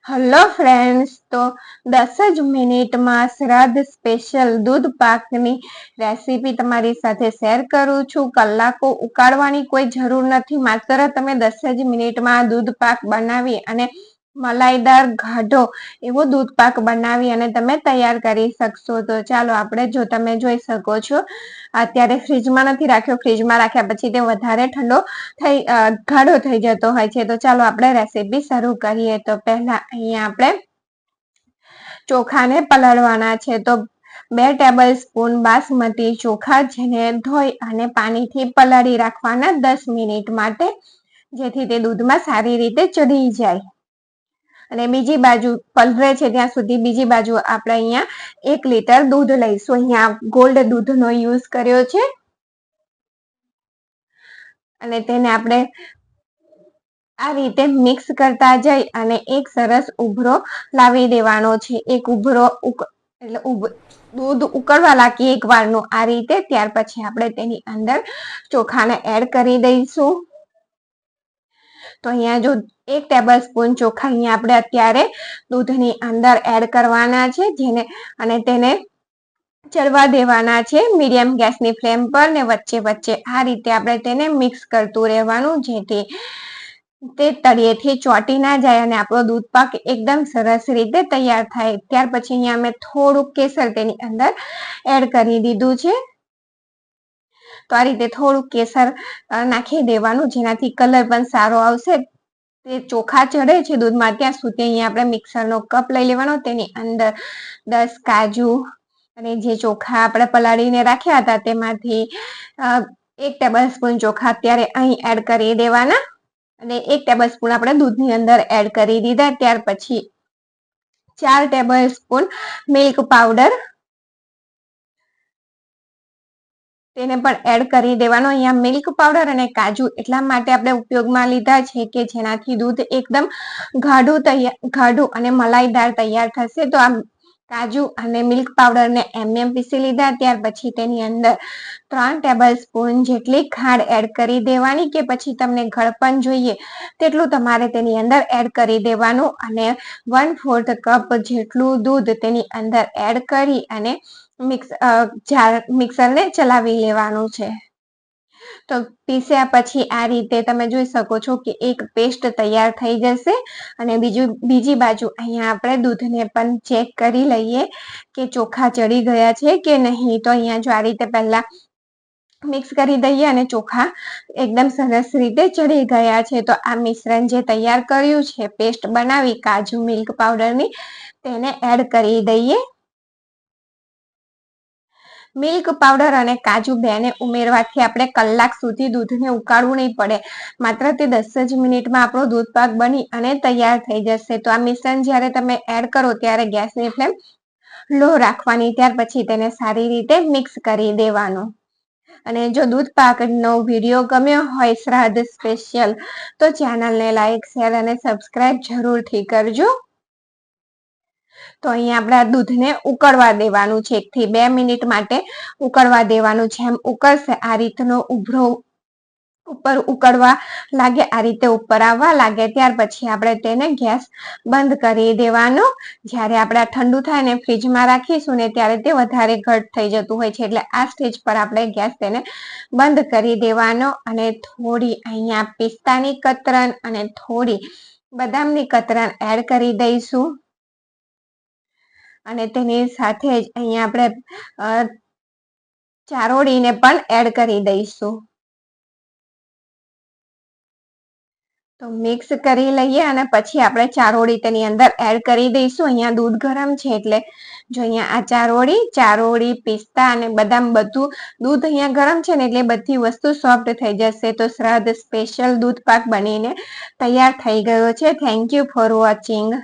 Hello friends, તો 10 જ મિનિટમાં શ્રાદ્ધ સ્પેશિયલ દૂધ પાકની રેસીપી તમારી સાથે શેર કરું છું. કલાકો ઉકાળવાની કોઈ જરૂર નથી. માત્ર તમે 10 જ મિનિટમાં દૂધ પાક બનાવી અને મલાઈદાર ગાઢો એવો દૂધ પાક બનાવી અને તમે તૈયાર કરી શકશો. તો ચાલો આપણે તમે જોઈ શકો છો અત્યારે ફ્રીજમાં નથી રાખ્યો. ફ્રીજમાં રાખ્યા પછી તે વધારે ઠંડો ગાઢો થઈ જતો હોય છે. તો ચાલો આપણે રેસીપી શરૂ કરીએ. તો પહેલા અહીંયા આપણે ચોખાને પલાળવાના છે. તો 2 ટેબલ સ્પૂન બાસમતી ચોખા જેને ધોઈ અને પાણીથી પલાળી રાખવાના 10 મિનિટ માટે, જેથી તે દૂધમાં સારી રીતે ચડી જાય. અને બીજી બાજુ પલળે છે ત્યાં સુધી બીજી બાજુ આપણે અહીંયા 1 લીટર દૂધ લઈશું. અહીંયા ગોલ્ડ દૂધનો યુઝ કર્યો છે અને તેને આપણે આ રીતે મિક્સ કરતા જઈ અને એક સરસ ઉભરો લાવી દેવાનો છે. એક ઉભરો એટલે દૂધ ઉકળવા લાગી એક વારનું આ રીતે. ત્યાર પછી આપણે તેની અંદર ચોખાને એડ કરી દઈશું. તો અહીંયા જો 1 ટેબલ સ્પૂન ચોખા અહીંયા આપણે અત્યારે દૂધની અંદર એડ કરવાના છે, જેને અને તેને ચડવા દેવાના છે મીડિયમ ગેસની ફ્લેમ પર. ને વચ્ચે વચ્ચે આ રીતે આપણે તેને મિક્સ કરતું રહેવાનું, જેથી તે તળિયેથી ચોટી ના જાય અને આપણો દૂધ પાક એકદમ સરસ રીતે તૈયાર થાય. ત્યાર પછી અહીંયા મેં થોડુંક કેસર તેની અંદર એડ કરી દીધું છે. તો આ રીતે થોડુંક કેસર નાખી દેવાનું, જેનાથી કલર પણ સારો આવશે. તે ચોખા ચડે છે દૂધમાં ત્યાં સુધી અહીંયા આપણે મિક્સરનો કપ લઈ લેવાનો. તેની અંદર 10 કાજુ અને જે ચોખા આપણે પલાળીને રાખ્યા હતા તેમાંથી 1 ટેબલ સ્પૂન ચોખા અત્યારે અહીં એડ કરી દેવાના અને 1 ટેબલ સ્પૂન આપણે દૂધની અંદર એડ કરી દીધા. ત્યાર પછી 4 ટેબલ સ્પૂન મિલ્ક પાવડર તેને પણ એડ કરી દેવાનો. અહીંયા મિલ્ક પાવડર અને કાજુ એટલા માટે આપણે ઉપયોગમાં લીધા છે કે જેનાથી દૂધ એકદમ ગાઢું અને મલાઈદાર તૈયાર થશે. તો આ કાજુ અને મિલ્ક પાવડરને એમ પીસી લીધા. ત્યાર પછી તેની અંદર 3 ટેબલ સ્પૂન જેટલી ખાંડ એડ કરી દેવાની, કે પછી તમને ગળપણ જોઈએ તેટલું તમારે તેની અંદર એડ કરી દેવાનું. અને 1/4 કપ જેટલું દૂધ તેની અંદર એડ કરી અને મિક્સરને ચલાવી લેવાનું છે. તો પીસ્યા પછી આ રીતે તમે જોઈ શકો છો કે એક પેસ્ટ તૈયાર થઈ જશે. અને બીજી બાજુ અહીંયા આપણે દૂધને પણ ચેક કરી લઈએ કે ચોખા ચડી ગયા છે કે નહીં. તો અહીંયા જો આ રીતે પહેલા મિક્સ કરી દઈએ અને ચોખા એકદમ સરસ રીતે ચડી ગયા છે. તો આ મિશ્રણ જે તૈયાર કર્યું છે, પેસ્ટ બનાવી કાજુ મિલ્ક પાવડરની, તેને એડ કરી દઈએ. મિલ્ક પાવડર અને કાજુ બેને ઉમેરવાથી આપણે કલાક સુધી દૂધને ઉકાળવું નહીં પડે. માત્ર તે 10 જ મિનિટમાં આપણો દૂધ પાક બની અને તૈયાર થઈ જશે. તો આ મિશ્રણ જ્યારે તમે એડ કરો ત્યારે ગેસની ફ્લેમ લો રાખવાની. ત્યાર પછી તેને સારી રીતે મિક્સ કરી દેવાનું. અને જો દૂધ પાકનો વિડીયો ગમ્યો હોય શ્રાદ્ધ સ્પેશિયલ, તો ચેનલને લાઈક, શેર અને સબસ્ક્રાઈબ જરૂરથી કરજો. તો અહીંયા આપણે આ દૂધને ઉકળવા દેવાનું છે. 1 થી 2 મિનિટ માટે ઉકળવા દેવાનું. જેમ ઉકળશે આ રીતનો ઉભરો ઉપર ઉકળવા લાગે, આ રીતે ઉપર આવવા લાગે, ત્યાર પછી આપણે તેને ગેસ બંધ કરી દેવાનો. જ્યારે આપણે ઠંડુ થાય ને ફ્રીજમાં રાખીશું ને ત્યારે તે વધારે ઘટ થઈ જતું હોય છે. એટલે આ સ્ટેજ પર આપણે ગેસ તેને બંધ કરી દેવાનો. અને થોડી અહીંયા પિસ્તાની કતરણ અને થોડી બદામની કતરણ એડ કરી દઈશું. અને તેની સાથે જ અહીંયા આપણે ચારોળીને પણ એડ કરી દઈશું. તો મિક્સ કરી લઈએ અને પછી આપણે ચારોળી તેની અંદર એડ કરી દઈશું. અહીંયા દૂધ ગરમ છે એટલે જો અહીંયા આ ચારોળી, પિસ્તા અને બદામ બધું દૂધ અહીંયા ગરમ છે ને એટલે બધી વસ્તુ સોફ્ટ થઈ જશે. તો શ્રાદ્ધ સ્પેશિયલ દૂધ પાક બનીને તૈયાર થઈ ગયો છે. Thank you for watching.